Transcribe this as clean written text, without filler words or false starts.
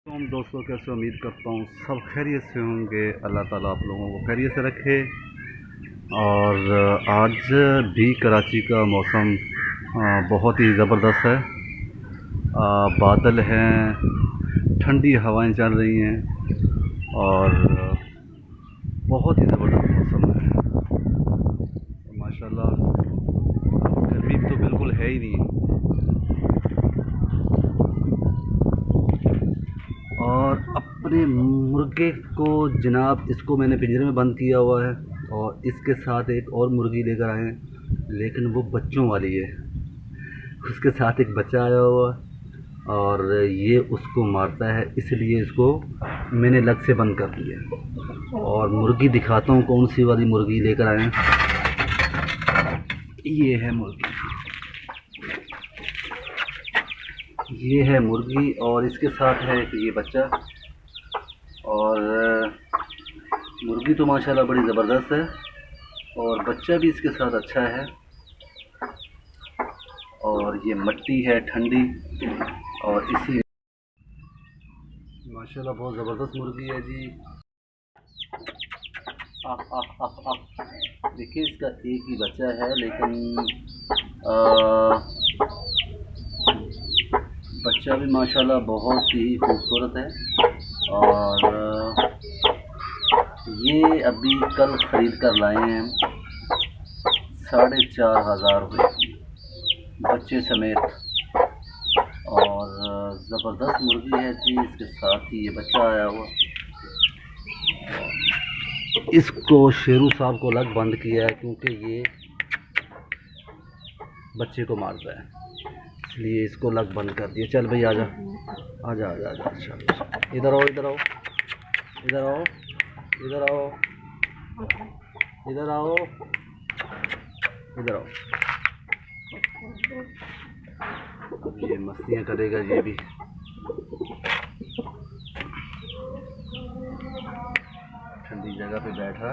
तुम दोस्तों कैसे उम्मीद करता हूँ सब खैरियत से होंगे। अल्लाह ताला आप लोगों को खैरियत से रखे। और आज भी कराची का मौसम बहुत ही ज़बरदस्त है। बादल हैं, ठंडी हवाएं चल रही हैं और बहुत ही ज़बरदस्त मौसम है माशाल्लाह। गर्मी तो बिल्कुल है ही नहीं। और अपने मुर्गे को जनाब इसको मैंने पिंजरे में बंद किया हुआ है और इसके साथ एक और मुर्गी लेकर आए हैं, लेकिन वो बच्चों वाली है। उसके साथ एक बच्चा आया हुआ है और ये उसको मारता है, इसलिए इसको मैंने लग से बंद कर दिया। और मुर्गी दिखाता हूँ कौन सी वाली मुर्गी लेकर आए हैं। ये है मुर्गी, ये है मुर्गी और इसके साथ है कि ये बच्चा। और मुर्गी तो माशाल्लाह बड़ी ज़बरदस्त है और बच्चा भी इसके साथ अच्छा है। और ये मट्टी है ठंडी और इसी माशाल्लाह बहुत ज़बरदस्त मुर्गी है जी। देखिए इसका एक ही बच्चा है, लेकिन बच्चा भी माशाल्लाह बहुत ही खूबसूरत है। और ये अभी कल ख़रीद कर लाए हैं हम, 4,500 रुपये बच्चे समेत। और ज़बरदस्त मुर्गी है जी। इसके साथ ही ये बच्चा आया हुआ। इसको शेरू साहब को अलग बंद किया है क्योंकि ये बच्चे को मारता है, इसलिए इसको अलग बंद कर दिया। चल भाई आजा आजा आजा आजा। अच्छा इधर आओ इधर आओ इधर आओ इधर आओ इधर आओ इधर आओ। अब ये मस्तियाँ करेगा ये भी। ठंडी जगह पे बैठा